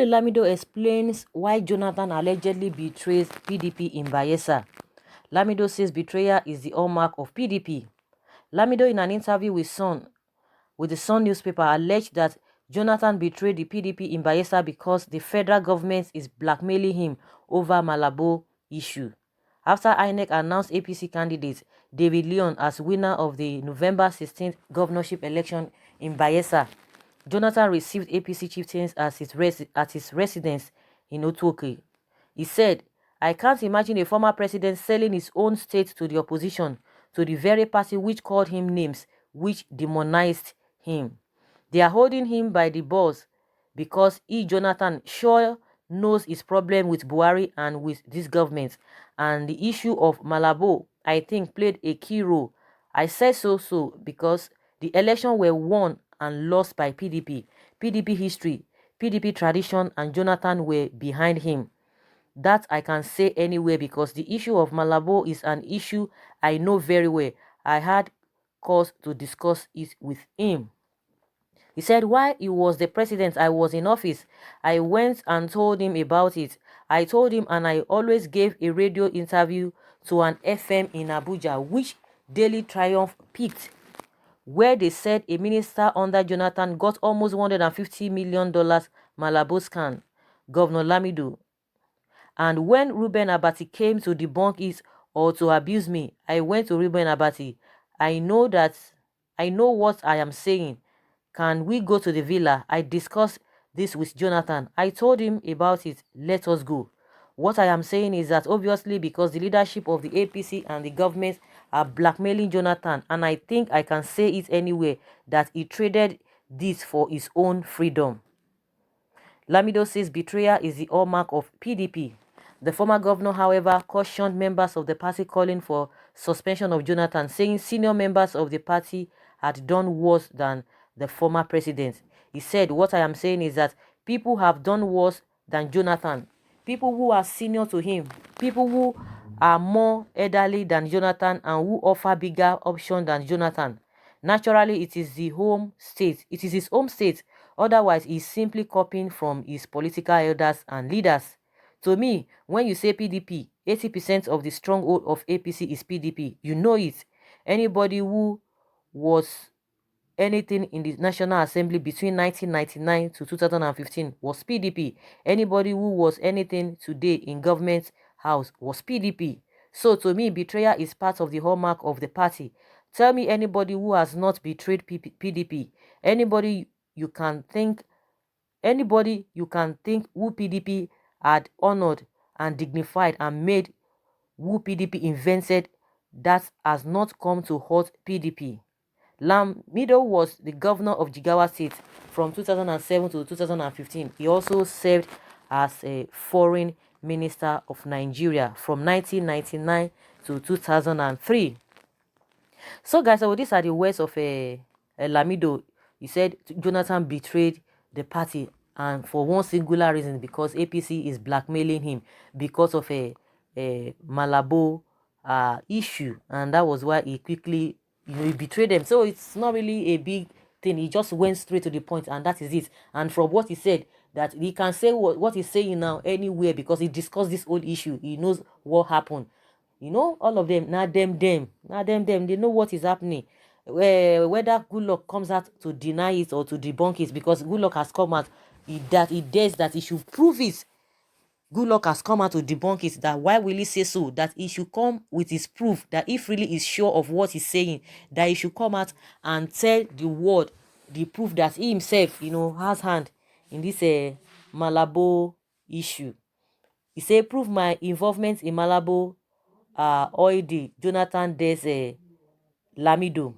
Sule Lamido explains why Jonathan allegedly betrays PDP in Bayelsa. Lamido says betrayal is the hallmark of PDP. Lamido, in an interview with the Sun newspaper, alleged that Jonathan betrayed the PDP in Bayelsa because the federal government is blackmailing him over Malabo issue. After INEC announced APC candidate David Leon as winner of the November 16th governorship election in Bayelsa, Jonathan received APC chieftains at his residence in Otuoke. He said, "I can't imagine a former president selling his own state to the opposition, to the very party which called him names, which demonized him. They are holding him by the balls because Jonathan, sure knows his problem with Buhari and with this government. And the issue of Malabo, I think, played a key role. I said so because the election were won and lost by PDP. PDP history, PDP tradition, and Jonathan were behind him. That I can say anywhere because the issue of Malabo is an issue I know very well. I had cause to discuss it with him." He said, "While he was the president, I was in office. I went and told him about it. I told him, and I always gave a radio interview to an FM in Abuja, which Daily Triumph picked, where they said a minister under Jonathan got almost $150 million Malabo scan, Governor Lamido. And when Ruben Abati came to debunk it or to abuse me, I went to Ruben Abati. I know what I am saying. Can we go to the villa? I discussed this with Jonathan. I told him about it. Let us go. What I am saying is that obviously because the leadership of the APC and the government are blackmailing Jonathan, and I think I can say it anyway, that he traded this for his own freedom." Lamido says betrayal is the hallmark of PDP. The former governor, however, cautioned members of the party calling for suspension of Jonathan, saying senior members of the party had done worse than the former president. He said, "What I am saying is that people have done worse than Jonathan. People who are senior to him, people who are more elderly than Jonathan and who offer bigger options than Jonathan. Naturally, it is the home state. It is his home state. Otherwise, he's simply copying from his political elders and leaders. To me, when you say PDP, 80% of the stronghold of APC is PDP. You know it. Anybody who was anything in the National Assembly between 1999 to 2015 was PDP. Anybody who was anything today in government house was PDP. So to me, betrayal is part of the hallmark of the party. Tell me anybody who has not betrayed PDP. Anybody you can think who PDP had honored and dignified and made, who PDP invented, that has not come to hurt PDP. Lamido was the governor of Jigawa State from 2007 to 2015. He also served as a foreign minister of Nigeria from 1999 to 2003. So guys, so these are the words of Lamido. He said Jonathan betrayed the party, and for one singular reason, because APC is blackmailing him because of a Malabo issue, and that was why he quickly he betrayed them. So it's not really a big thing. He just went straight to the point, and that is it. And from what he said, that he can say what he's saying now anywhere because he discussed this whole issue. He knows what happened. You know, all of them, not them, they know what is happening. Whether Goodluck comes out to deny it or to debunk it, because Goodluck has come out, he dares that he should prove it. Goodluck has come out to debunk it, that why will he say so? That he should come with his proof, that if really is sure of what he's saying, that he should come out and tell the world the proof that he himself, has hand in this Malabo issue. He said, "Prove my involvement in Malabo OID, Jonathan Des Lamido."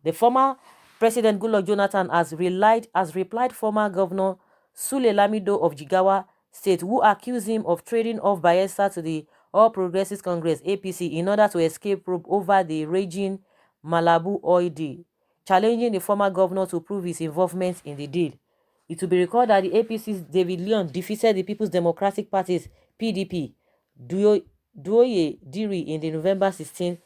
The former President Goodluck Jonathan has replied former Governor Sule Lamido of Jigawa State, who accused him of trading off Bayelsa to the All Progressives Congress (APC) in order to escape probe over the raging Malabo OID, challenging the former governor to prove his involvement in the deal. It will be recalled that the APC's David Leon defeated the People's Democratic Party's PDP Duoye Diri in the November 16,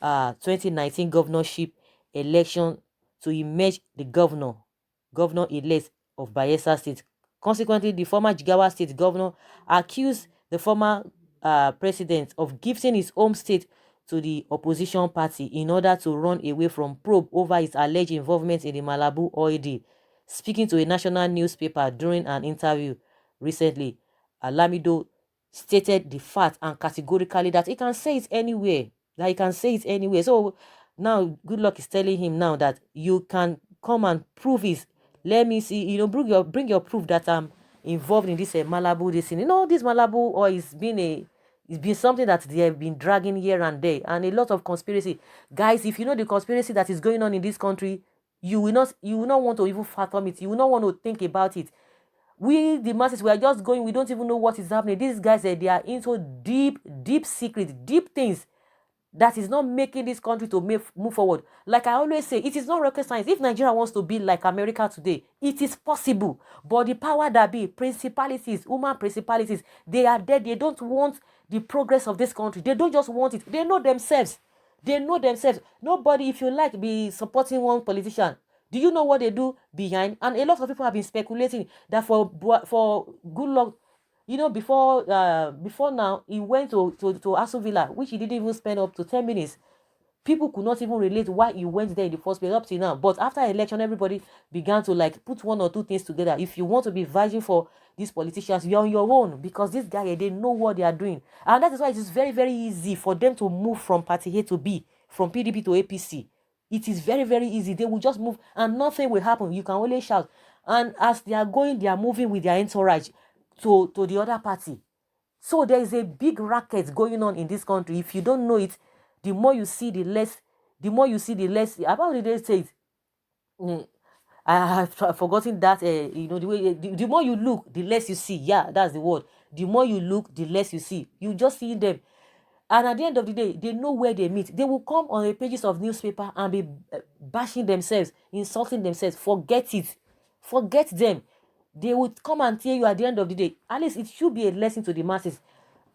2019 governorship election to emerge the governor-elect of Bayelsa State, Consequently, the former Jigawa state governor accused the former president of gifting his home state to the opposition party in order to run away from probe over his alleged involvement in the Malabo oil deal. Speaking to a national newspaper during an interview recently, Lamido stated the fact and categorically that he can say it anywhere. That he can say it anywhere. So now good luck is telling him now that you can come and prove it. Let me see, bring your proof that I'm involved in this Malabo this thing. This Malabo oil is been it's been something that they have been dragging here and there, and a lot of conspiracy. Guys, if you know the conspiracy that is going on in this country, you will not want to even fathom it. You will not want to think about it. We the masses, we are just going, we don't even know what is happening. These guys, they are into deep secret, deep things that is not making this country to move forward. Like I always say, it is not rocket science. If Nigeria wants to be like America today, it is possible. But the power that be, principalities, human principalities, they are dead. They don't want the progress of this country. They don't just want it. They know themselves. They know themselves. Nobody, if you like, be supporting one politician. Do you know what they do behind? And a lot of people have been speculating that for good luck, before now, he went to Aso Villa, which he didn't even spend up to 10 minutes. People could not even relate why he went there in the first place up to now. But after election, everybody began to like put one or two things together. If you want to be vying for these politicians, you're on your own, because this guy, they know what they are doing. And that is why it is very, very easy for them to move from party A to B, from PDP to APC. It is very, very easy. They will just move and nothing will happen. You can only shout. And as they are going, they are moving with their entourage to the other party. So there is a big racket going on in this country. If you don't know it, the more you see, the less. The more you see, the less. About the day say it. I have forgotten that. The way the more you look, the less you see. Yeah, that's the word. The more you look, the less you see. You just see them, and at the end of the day, they know where they meet. They will come on the pages of newspaper and be bashing themselves, insulting themselves. Forget it. Forget them. They would come and tell you at the end of the day. At least it should be a lesson to the masses.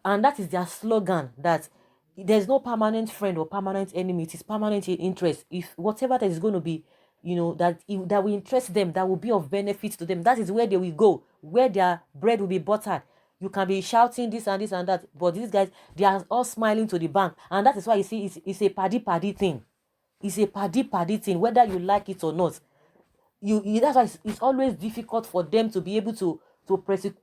And that is their slogan, that there's no permanent friend or permanent enemy. It is permanent interest. If whatever that is going to be, that will interest them, that will be of benefit to them, that is where they will go, where their bread will be buttered. You can be shouting this and this and that, but these guys, they are all smiling to the bank. And that is why you see it's a paddy thing. It's a paddy thing, whether you like it or not. That's why it's always difficult for them to be able to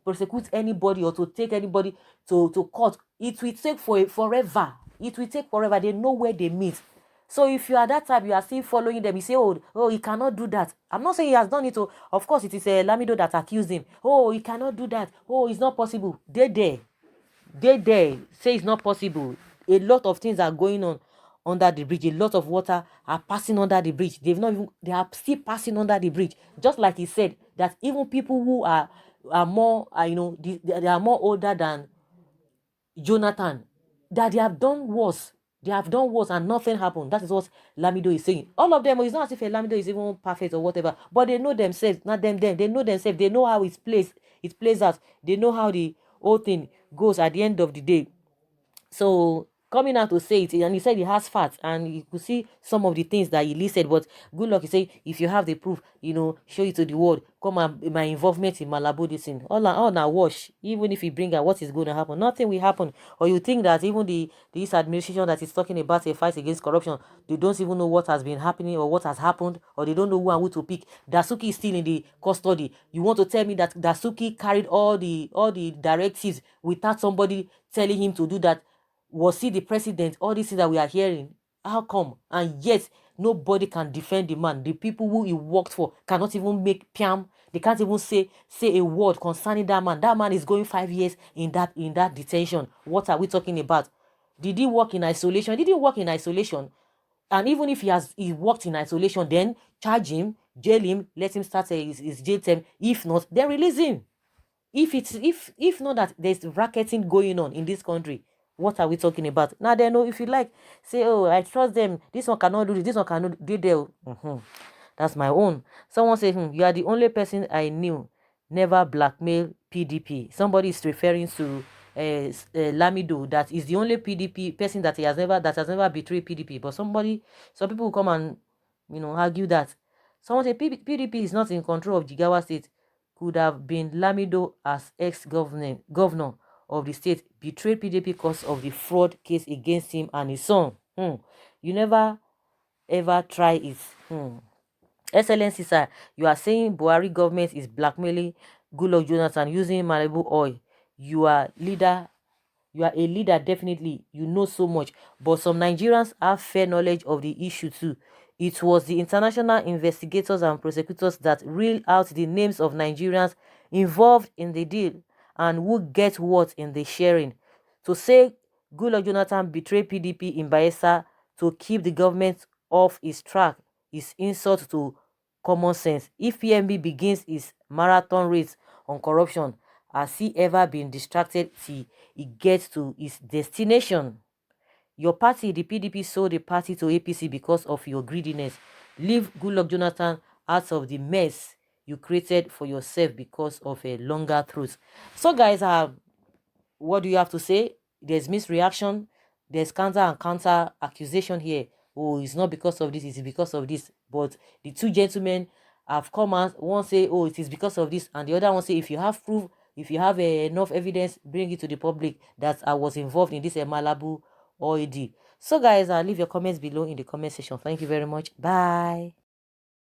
prosecute anybody or to take anybody to court. It will take forever. It will take forever. They know where they meet. So if you are that type, you are still following them, you say, oh, he cannot do that. I'm not saying he has done it. Of course, it is Lamido that accused him. Oh, he cannot do that. Oh, it's not possible. They say it's not possible. A lot of things are going on under the bridge. A lot of water are passing under the bridge. They are still passing under the bridge. Just like he said, that even people who are more, they are more older than Jonathan, that they have done worse. They have done worse and nothing happened. That is what Lamido is saying. All of them, it's not as if Lamido is even perfect or whatever, but they know themselves, not them. They know themselves. They know how it plays out. They know how the whole thing goes at the end of the day. So coming out to say it, and he said he has facts, and you could see some of the things that he listed. But good luck, he say, if you have the proof, show it to the world. Come and my involvement in Malabo, this thing, all now wash. Even if you bring out what is going to happen, nothing will happen. Or you think that even this administration that is talking about a fight against corruption, they don't even know what has been happening or what has happened, or they don't know who and who to pick. Dasuki is still in the custody. You want to tell me that Dasuki carried all the directives without somebody telling him to do that? Was he the president? All these things that we are hearing, how come? And yet nobody can defend the man. The people who he worked for cannot even make piam. They can't even say a word concerning that man. That man is going 5 years in that detention. What are we talking about? Did he work in isolation? He didn't work in isolation. And even if he worked in isolation, then charge him, jail him, let him start his jail term. If not, then release him. If not that there's racketing going on in this country, what are we talking about? Now they know, if you like, say, oh, I trust them, this one cannot do this one cannot do that. That's my own. Someone said, you are the only person I knew never blackmail PDP. Somebody is referring to Lamido, that is the only PDP person that has never betrayed PDP. But some people will come and argue that. Someone say PDP is not in control of Jigawa State. could have been Lamido as governor of the state betrayed PDP because of the fraud case against him and his son. You never ever try it. Excellency, sir, you are saying Buhari government is blackmailing Goodluck Jonathan using Malabo oil. You are leader. You are a leader, definitely. You know so much. But some Nigerians have fair knowledge of the issue too. It was the international investigators and prosecutors that reeled out the names of Nigerians involved in the deal and who get what in the sharing. To say Goodluck Jonathan betrayed PDP in Bayelsa to keep the government off its track is insult to common sense. If PMB begins its marathon race on corruption, has he ever been distracted till it gets to its destination? Your party, the PDP, sold the party to APC because of your greediness. Leave Goodluck Jonathan out of the mess you created for yourself because of a longer truth. So, guys, what do you have to say? There's misreaction. There's counter and counter accusation here. Oh, it's not because of this, it's because of this. But the two gentlemen have come out. One say, oh, it is because of this, and the other one say, if you have proof, if you have enough evidence, bring it to the public that I was involved in this Malabo OED. So, guys, leave your comments below in the comment section. Thank you very much. Bye.